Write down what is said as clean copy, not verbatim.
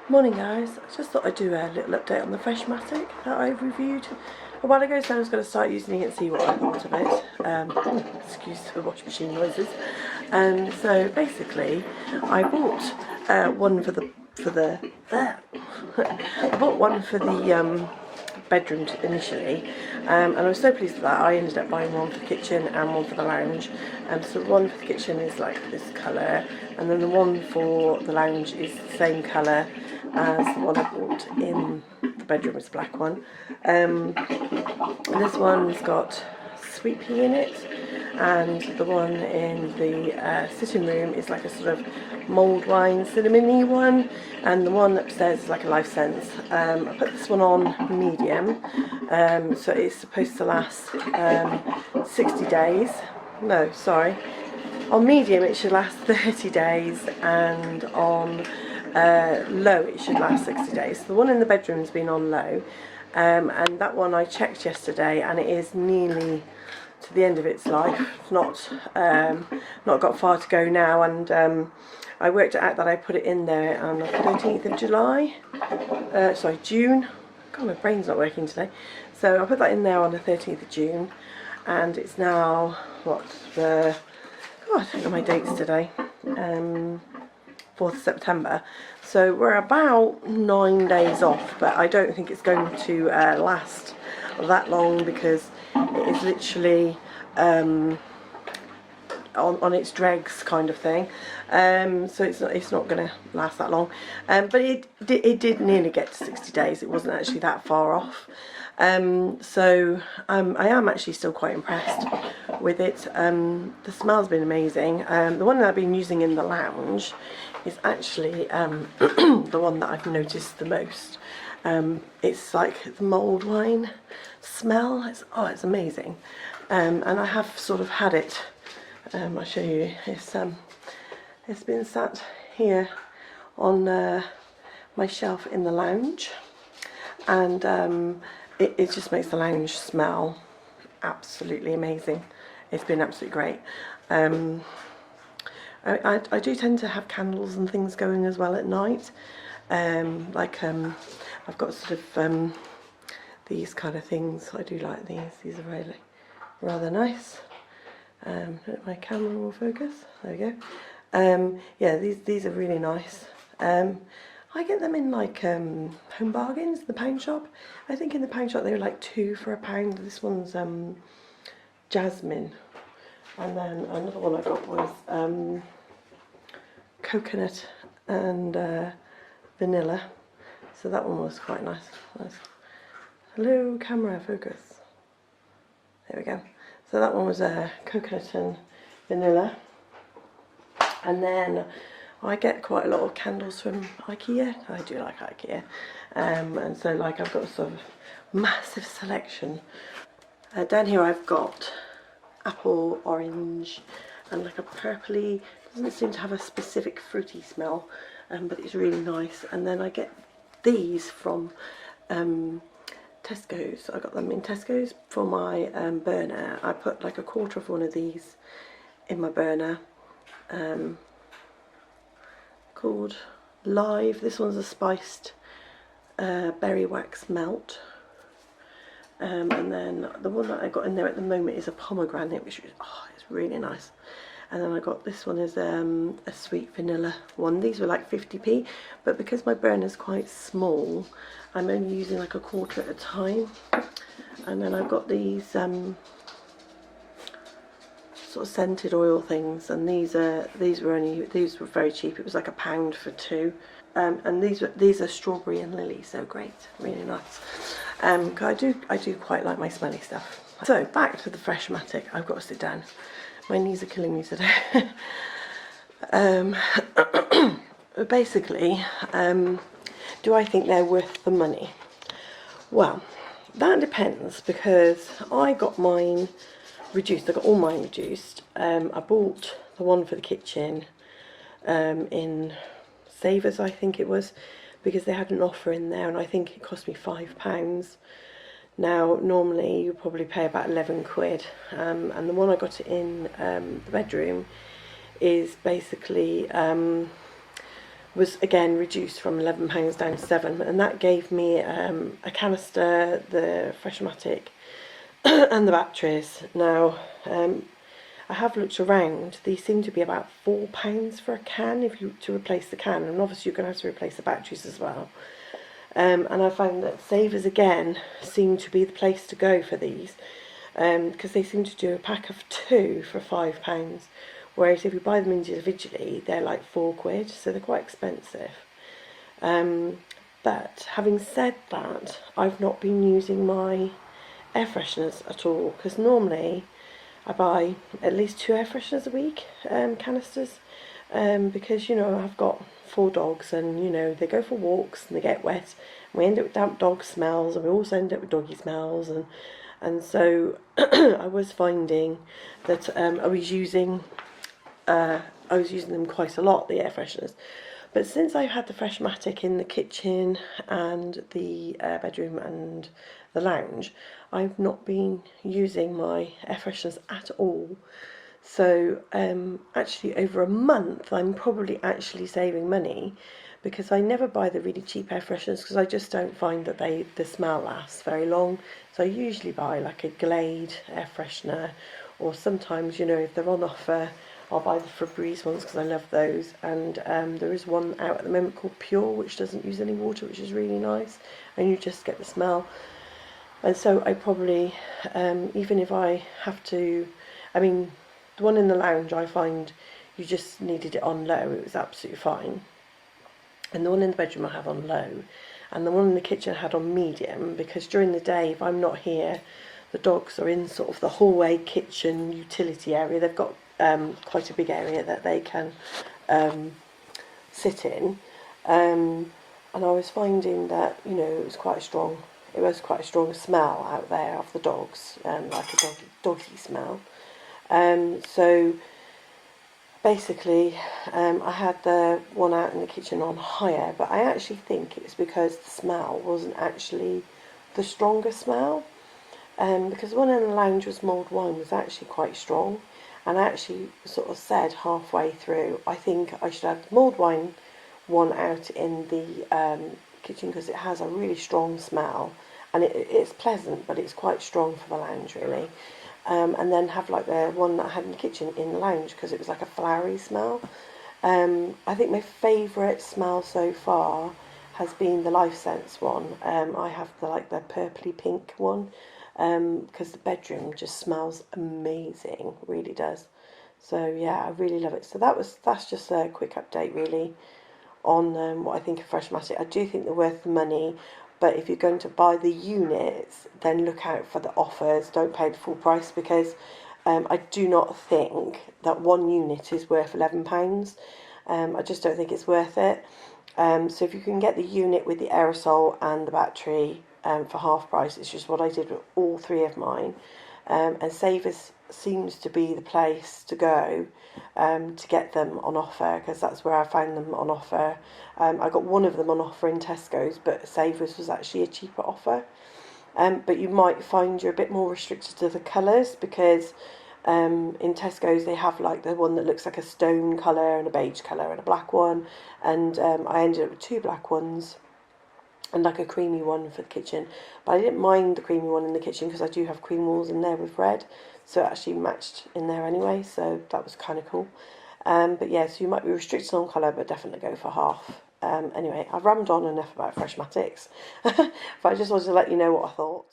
Morning guys, I just thought I'd do a little update on the Freshmatic that I reviewed a while ago, so I was going to start using it and see what I thought of it. Excuse the washing machine noises. So basically I bought one for the I bought one for the bedroom initially, and I was so pleased with that. I ended up buying one for the kitchen and one for the lounge. So the one for the kitchen is like this colour, and then the one for the lounge is the same colour as the one I bought in the bedroom, is the black one. And this one's got sweet pea in it, and the one in the sitting room is like a sort of mulled wine cinnamony one, and the one upstairs is like a life sense. I put this one on medium, so it's supposed to last 60 days. No, sorry. On medium it should last 30 days, and on low it should last 60 days. So the one in the bedroom's been on low, and that one I checked yesterday and it is nearly to the end of its life. It's not got far to go now, and I worked it out that I put it in there on the 13th of June. God, my brain's not working today. So I put that in there on the 13th of June, and it's now, I don't know my dates today, 4th of September. So we're about 9 days off, but I don't think it's going to last that long, because it is literally on its dregs kind of thing. So it's not going to last that long, but it did nearly get to 60 days. It wasn't actually that far off. So I am actually still quite impressed with it. The smell's been amazing. The one that I've been using in the lounge is actually the one that I've noticed the most. It's like the mulled wine smell. It's amazing. And I have sort of had it. I'll show you. It's been sat here on my shelf in the lounge, and it just makes the lounge smell absolutely amazing. It's been absolutely great. I do tend to have candles and things going as well at night. I've got sort of these kind of things. I do like these. These are really rather nice. My camera will focus. There we go. Yeah, these are really nice. I get them in like Home Bargains, the pound shop. I think in the pound shop they were like £2 for £1. This one's jasmine, and then another one I got was coconut and vanilla. So that one was quite nice. Hello, camera, focus. There we go. So that one was coconut and vanilla. And then I get quite a lot of candles from IKEA. I do like IKEA. And so like I've got a sort of massive selection. Down here I've got apple, orange, and like a purpley. Doesn't seem to have a specific fruity smell, but it's really nice. And then I get these from Tesco's. I got them in Tesco's for my burner. I put like a quarter of one of these in my burner, called Live. This one's a spiced berry wax melt, and then the one that I got in there at the moment is a pomegranate, which is it's really nice. And then I got this one as a sweet vanilla one. These were like 50p, but because my burner's quite small, I'm only using like a quarter at a time. And then I've got these sort of scented oil things, and these were very cheap. It was like £1 for 2. And these are strawberry and lily, so great, really nice. I do quite like my smelly stuff. So back to the Freshmatic. I've got to sit down. My knees are killing me today. Basically, do I think they're worth the money? Well, that depends, because I got mine reduced. I got all mine reduced. I bought the one for the kitchen in Savers, I think it was, because they had an offer in there, and I think it cost me £5. Now normally you probably pay about 11 quid, and the one I got in the bedroom is basically was again reduced from £11 down to £7, and that gave me a canister, the Freshmatic, and the batteries. Now, I have looked around. These seem to be about £4 for a can if you to replace the can, and obviously you're going to have to replace the batteries as well. And I found that Savers again seem to be the place to go for these, because they seem to do a pack of 2 for £5. Whereas if you buy them individually, they're like £4, so they're quite expensive. But having said that, I've not been using my air fresheners at all, because normally I buy at least 2 air fresheners a week, canisters, because, you know, I've got 4 dogs, and, you know, they go for walks and they get wet, and we end up with damp dog smells, and we also end up with doggy smells, and so I was finding that I was using them quite a lot, the air fresheners. But since I've had the Freshmatic in the kitchen and the bedroom and the lounge, I've not been using my air fresheners at all. So actually over a month I'm probably actually saving money, because I never buy the really cheap air fresheners because I just don't find that the smell lasts very long. So I usually buy like a Glade air freshener, or sometimes, you know, if they're on offer, I'll buy the Febreze ones because I love those. And there is one out at the moment called Pure, which doesn't use any water, which is really nice, and you just get the smell. And so I probably, even if I have to, I mean, the one in the lounge, I find you just needed it on low, it was absolutely fine. And the one in the bedroom I have on low, and the one in the kitchen I had on medium, because during the day, if I'm not here, the dogs are in sort of the hallway, kitchen, utility area. They've got quite a big area that they can sit in. And I was finding that, you know, it was quite a strong smell out there of the dogs, like a doggy smell. So basically, I had the one out in the kitchen on higher, but I actually think it's because the smell wasn't actually the strongest smell. Because the one in the lounge was mulled wine was actually quite strong, and I actually sort of said halfway through, I think I should have the mulled wine one out in the kitchen, because it has a really strong smell, and it's pleasant, but it's quite strong for the lounge really. And then have like the one that I had in the kitchen in the lounge, because it was like a flowery smell. I think my favourite smell so far has been the Life Sense one. I have the purpley pink one, because the bedroom just smells amazing, really does. So yeah, I really love it. So that's just a quick update really on what I think of Freshmatic. I do think they're worth the money, but if you're going to buy the units, then look out for the offers. Don't pay the full price, because I do not think that one unit is worth £11. I just don't think it's worth it. So if you can get the unit with the aerosol and the battery for half price, it's just what I did with all 3 of mine. And Savers seems to be the place to go to get them on offer, because that's where I found them on offer. I got one of them on offer in Tesco's, but Savers was actually a cheaper offer. But you might find you're a bit more restricted to the colours, because in Tesco's they have like the one that looks like a stone colour and a beige colour and a black one, and I ended up with 2 black ones and like a creamy one for the kitchen. But I didn't mind the creamy one in the kitchen because I do have cream walls in there with red, so it actually matched in there anyway, so that was kind of cool. But yeah, so you might be restricted on colour, but definitely go for half. Anyway, I've rammed on enough about Freshmatics, but I just wanted to let you know what I thought.